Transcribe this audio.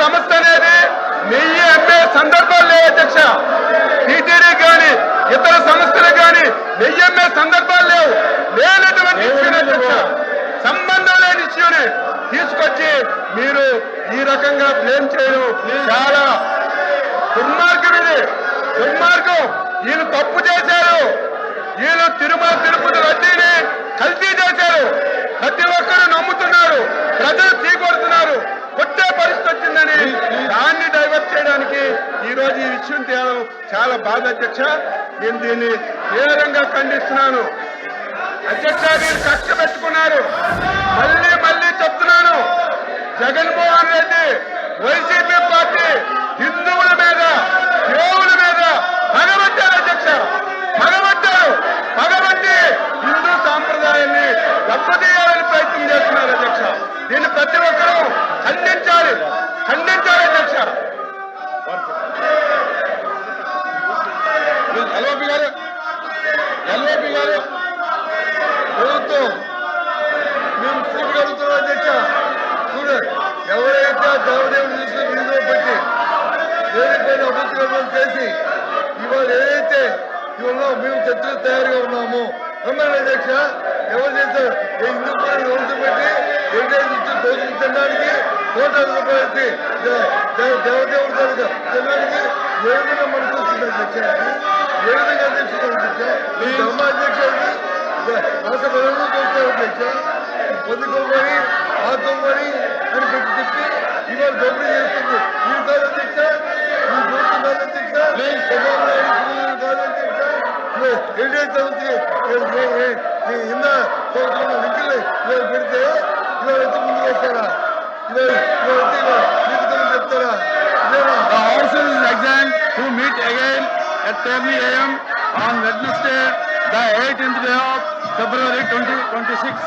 సంస్థ అనేది 1000 ఎంఏ సందర్భాలు లేవు అధ్యక్ష. టీటీడీ కానీ ఇతర సంస్థలు కానీ 1000 ఎంఏ సందర్భాలు లేవు. లేనటువంటి ఇష్యూని అధ్యక్ష, సంబంధం లేని ఇష్యూని తీసుకొచ్చి మీరు ఈ రకంగా బ్లేమ్ చేయడం చాలా దుర్మార్గం. ఇది దుర్మార్గం. వీళ్ళు తప్పు చేశారు. వీళ్ళు తిరుమల తిరుపతి రద్దీని కల్తీ చేశారు. ప్రతి ఒక్కరూ నమ్ముతున్నారు, ప్రజలు చీకొడుతున్నారు. కొట్టే పరిస్థితి వచ్చిందని దాన్ని డైవర్ట్ చేయడానికి ఈ రోజు ఈ విషయం తేవడం చాలా బాధ అధ్యక్ష. నేను దీన్ని తీవ్రంగా ఖండిస్తున్నాను అధ్యక్ష. మీరు కక్ష పెట్టుకున్నారు. మళ్ళీ మళ్ళీ చెప్తున్నాను, జగన్మోహన్ రెడ్డి వైసీపీ పార్టీ హిందువుల మీద, దేవుల మీద పగబట్టారు అధ్యక్ష. పగబట్టి హిందూ సాంప్రదాయాన్ని దెబ్బతీయాలని ప్రయత్నం చేస్తున్నారు అధ్యక్ష. దీన్ని ప్రతి ఒక్కరూ ఖండించాలి అధ్యక్ష. ఎల్ఓపి గారు ప్రభుత్వం మేము సూటి అడుగుతున్నాం అధ్యక్ష. చూడండి, ఎవరైతే దేవదేవుని తీసుకుని వీధిలో పెట్టి దేనిపైన అభివృద్ధి చేసి ఇవాళ ఏదైతే ఇవాళ మేము చర్చలు తయారుగా ఉన్నాము రమ్మని అధ్యక్ష. ఎవరు చేశారు? హిందూ రోజు పెట్టి హెరిటేజ్ నుంచి దోషులు తినడానికి 1,00,00,000 రూపాయలు దేవదేవుడు తినడానికి ఏ విధంగా మనకు వస్తుంది అధ్యక్ష? ఏ విధంగా అధ్యక్షుడు అధ్యక్ష? ధర్మ అధ్యక్ష రాష్ట్ర ప్రజలు చూస్తారు అధ్యక్ష. పొందుకోమని ఆదుకోమని అని పెట్టి చెప్పి ఇవాళ దోపిడీ చేస్తుంది. మీరు కాదు అధ్యక్ష, మీరు చూస్తున్నారు అధ్యక్ష. కాదు అధ్యక్ష. హెరిటేజ్ సంస్థ కింద లింకులు ఇవాళ పెడితే ఇవాళ వచ్చి ముందుకు వస్తారా? ఇవాళ వచ్చి చెప్తారా? The House is adjourned to meet again at 10 AM on Wednesday, the 18th day of February 2026.